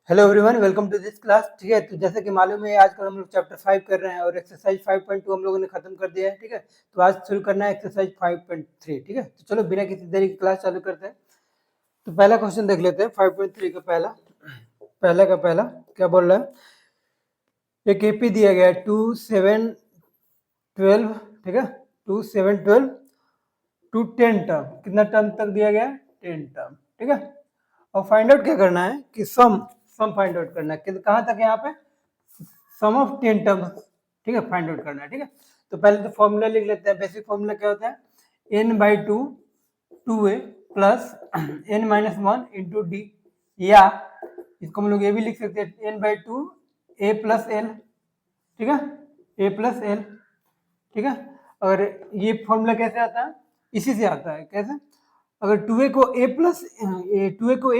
Hello everyone, welcome to this class. ठीक है, तो जैसे कि मालूम है आजकल हम लोग चैप्टर 5 कर रहे हैं और एक्सरसाइज 5.2 हम लोगों ने खत्म कर दिया है। ठीक है, तो आज शुरू करना है एक्सरसाइज 5.3। ठीक है, तो चलो बिना किसी देरी की क्लास चालू करते हैं। तो पहला क्वेश्चन देख लेते हैं 5.3 का। पहला क्या बोल रहा है। एक एपी दिया गया है 2 7 12। ठीक है, 2 7 12 टू 10 टर्म। कितना टर्म तक दिया गया है? 10 टर्म। ठीक है, और फाइंड आउट क्या करना है कि सम फाइंड आउट करना है। कहाँ तक है यहाँ पे? सम ऑफ 10 टर्म। ठीक है, फाइंड आउट करना है। ठीक है, तो पहले तो फॉर्मूला लिख लेते हैं। बेसिक फॉर्मूला क्या होता है? n/2 2a plus n-1 into D, या इसको हम लोग ये भी लिख सकते हैं n/2 a प्लस एल। ठीक है, a प्लस एल। ठीक है, और ये फॉर्मूला कैसे आता है? इसी से आता है। कैसे? अगर 2a को a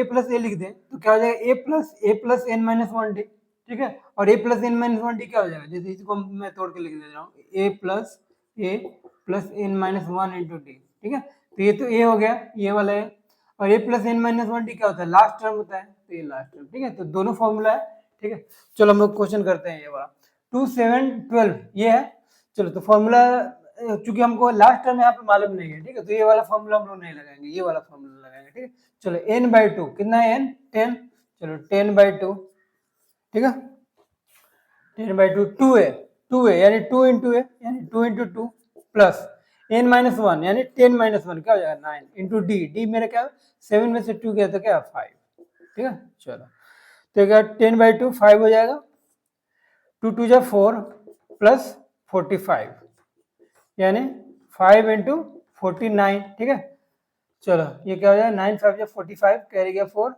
प्लस ए लिख दें तो क्या हो जाएगा? a plus n-1 D. ठीक है, और a प्लस n-1 डी क्या हो जाएगा? जैसे इसको मैं तोड़ के लिख दे रहा हूँ, a plus n-1 into D. ठीक है, तो ये तो a हो गया, ये वाला है। और a प्लस n-1 डी क्या होता है? लास्ट टर्म होता है, तो ये लास्ट टर्म। ठीक है, तो दोनों फॉर्मूला है। ठीक है, चलो हम लोग क्वेश्चन करते हैं। ये वाला 2 7 12 ये है। चलो, तो फॉर्मूला चूंकि हमको लास्ट टर्म यहाँ पे मालूम नहीं है, ठीक है, तो ये वाला फॉर्मूला हम लोग नहीं लगाएंगे, ये वाला फॉर्मूला लगाएंगे। ठीक है, चलो n/2 कितना है? n 10। चलो 10/2। ठीक है, 10/2 2a यानी 2 इंटू ए यानी 2 इंटू 2 प्लस n-1 यानी 10-1 क्या हो जाएगा? 9 इंटू डी मेरा क्या? 7 में से 2 गया तो क्या? 5। ठीक है, चलो तो क्या 10/2 5 हो जाएगा। 2 2 जा 4 प्लस 45 यानी 5 इंटू 49। ठीक है, चलो ये क्या हो जाएगा? 9 5 जा 45 कैरी गया 4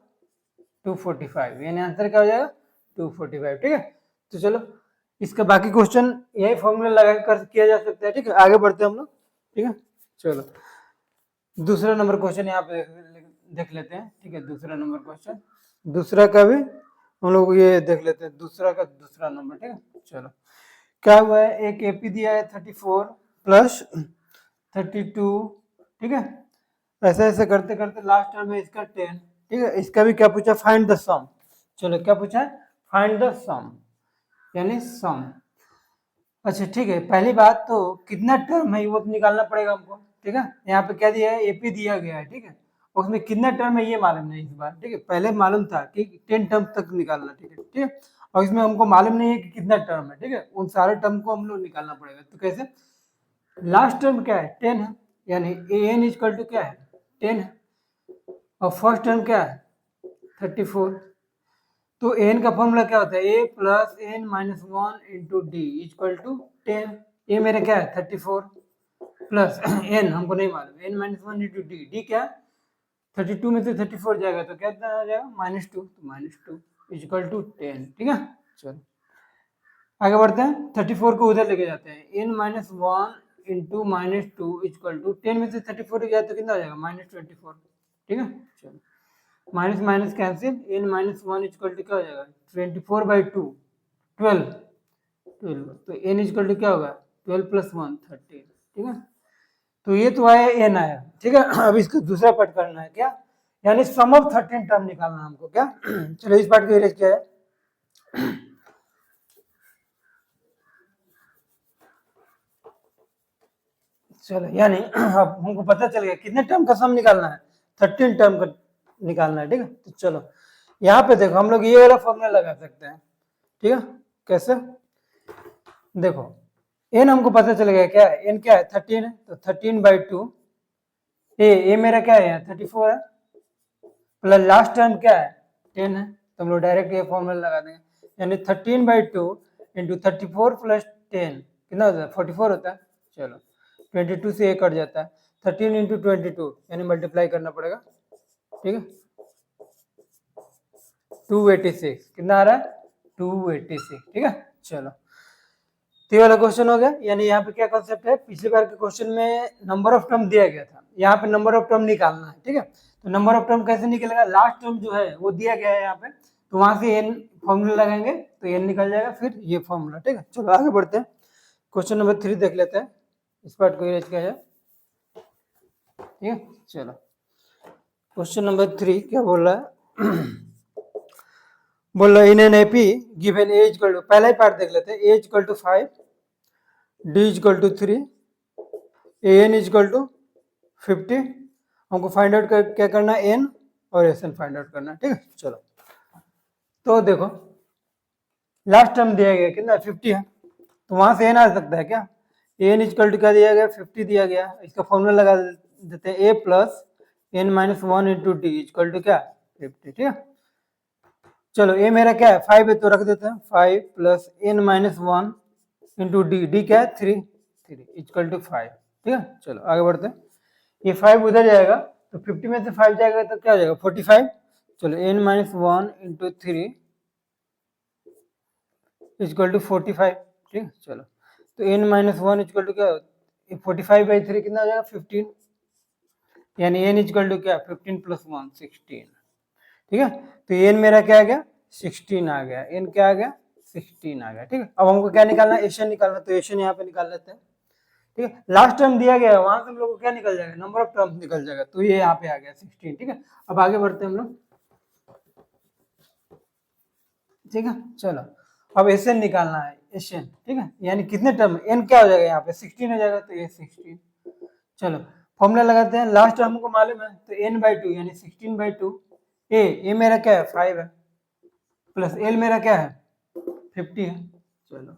245 यानी आंसर क्या हो जाएगा? 245। ठीक है, तो चलो इसका बाकी क्वेश्चन यही फॉर्मूला लगा कर किया जा सकता है। ठीक है, आगे बढ़ते हैं हम लोग। ठीक है, चलो दूसरा नंबर क्वेश्चन यहाँ पे देख लेते हैं। ठीक है, दूसरा नंबर क्वेश्चन, दूसरा का भी हम लोग ये देख लेते हैं। दूसरा का दूसरा नंबर। ठीक है, चलो क्या हुआ है? एक एपी दिया है 34 प्लस 32। ठीक है, ऐसे ऐसे करते करते लास्ट टर्म है इसका 10। ठीक है, इसका भी क्या पूछा? फाइंड द सम। चलो क्या पूछा है? फाइंड द सम यानी सम। अच्छा ठीक है, पहली बात तो कितना टर्म है वो तो निकालना पड़ेगा हमको। ठीक है, यहाँ पे क्या दिया है? एपी दिया गया है। ठीक है, उसमें कितना टर्म है ये मालूम नहीं इस बार। ठीक है, पहले मालूम था कि 10 टर्म तक निकालना। ठीक है, ठीक है, और इसमें हमको मालूम नहीं है कि कितना टर्म है। ठीक है, उन सारे टर्म को हम लोग निकालना पड़ेगा। तो कैसे? लास्ट टर्म क्या है? 10 है, यानी an इक्वल टू क्या है? 10 है, और फर्स्ट टर्म क्या है? 34। तो एन का फॉर्मूला क्या होता है? A plus n-1 into d equal to 10। A मेरा क्या है? 34 प्लस एन हमको नहीं मालूम, n-1 इंटू डी क्या है? 32 में से 34 जाएगा तो क्या आ जाएगा? -2। तो -2 इक्वल टू 10। ठीक है, चलो आगे बढ़ते हैं। 34 को उधर लेके जाते हैं। n-1 इंटू -2 इक्वल टू 10 में से 34 गया तो कितना हो जाएगा? -24। ठीक है, चलो minus minus cancel, n-1 equal to क्या हो जाएगा? 24/2 12। तो n इक्वल टू क्या होगा? 12 प्लस 1 13। ठीक है, तो ये तो आया, n आया। ठीक है, अब इसका दूसरा पार्ट करना है क्या? यानी सम ऑफ 13 टर्म निकालना हमको क्या? चलो इस पार्ट को इरेज किया है। चलो यानी अब हमको पता चल गया कितने टर्म का सम निकालना है? 13 टर्म का निकालना है। ठीक है, तो चलो यहाँ पे देखो हम लोग ये वाला फॉर्मूला लगा सकते हैं। ठीक है, कैसे? देखो n हमको पता चल गया क्या है? n क्या है? 13 है, तो 13/2 ए मेरा क्या है? 34 है, प्लस लास्ट टर्म क्या है? 10 है, तो हम लोग डायरेक्ट ये फॉर्मूला लगा देंगे। यानी 13/2 इंटू 34 प्लस 10 कितना होता है? 44 होता है। चलो 22 से 1 कट जाता है। 13 इंटू 22 यानी मल्टीप्लाई करना पड़ेगा। ठीक है, 286 कितना आ रहा है? 286। ठीक है, चलो तो ये वाला क्वेश्चन हो गया। यानी यहाँ पे क्या कॉन्सेप्ट है? पिछले बार के क्वेश्चन में नंबर ऑफ टर्म दिया गया था, यहाँ पे नंबर ऑफ टर्म निकालना है। ठीक है, तो नंबर ऑफ टर्म कैसे निकलेगा? लास्ट टर्म जो है वो दिया गया है यहाँ पे, तो वहां से एन फॉर्मूला लगाएंगे तो एन निकल जाएगा, फिर ये फॉर्मूला। ठीक है, चलो आगे बढ़ते हैं। क्वेश्चन नंबर 3 देख लेते हैं। इस पार्ट को इरेज किया जाए। ठीक है, चलो क्वेश्चन नंबर 3 क्या बोल रहा है? बोल रहा in an AP given a equal to, पहला ही पार्ट देख लेते हैं, a equal to 5, d equal to 3, a n equal to 50। हमको फाइंड आउट क्या करना है, एन और एस एन फाइंड आउट करना है, ठीक है। चलो तो देखो लास्ट टर्म दिया गया कितना 50 है, तो वहां से एन आ सकता है क्या, एन इक्वल टू क्या दिया गया 50 दिया गया, इसका फॉर्मूला लगा देते हैं a plus N minus 1 into d equal to क्या 50, ठीक है। चलो ए मेरा क्या है 5 है, तो रख देते हैं 5 plus N minus 1 into D, D क्या है 3 इक्वल टू 5, ठीक है। चलो आगे बढ़ते हैं, ये 5 उधर जाएगा तो 50 में से 5 जाएगा तो क्या हो जाएगा 45। चलो N minus 1 into 3 equal to 45, ठीक है। चलो तो एन माइनस 1 इक्वल टू क्या 45/3 कितना हो जाएगा 15, यानी एन इक्वल टू क्या 15 प्लस 1 16, ठीक है। तो एन मेरा क्या आ गया 16 आ गया, एन क्या आ गया 16 आ गया, ठीक है। अब हमको क्या निकालना है, एशन निकालना, तो एशन यहाँ पे निकाल लेते हैं, ठीक है। लास्ट टर्म दिया गया है, वहां से हम लोग को क्या निकल जाएगा, नंबर ऑफ टर्म्स निकल जाएगा, तो ये यहाँ पे आ गया 16, ठीक है। अब आगे बढ़ते हैं हम लोग, ठीक है। चलो अब एसएन निकालना है, एसएन, ठीक है, यानी कितने टर्म, एन क्या हो जाएगा यहाँ पे 16 हो जाएगा, तो ये 16। चलो फॉर्मूला लगाते हैं, लास्ट टर्म को मालूम है तो n/2 यानी 16/2, ए मेरा क्या है 5 है, प्लस एल मेरा क्या है 50 है। चलो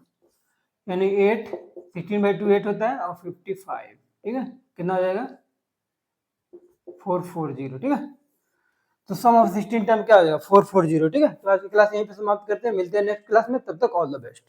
यानी 8, 16/2 8 होता है और 55, ठीक है, कितना हो जाएगा 440, ठीक है। तो सम ऑफ 16 टर्म क्या हो जाएगा 440, ठीक है। तो आज की क्लास यहीं पे समाप्त करते हैं, मिलते हैं नेक्स्ट क्लास में, तब तक ऑल द बेस्ट।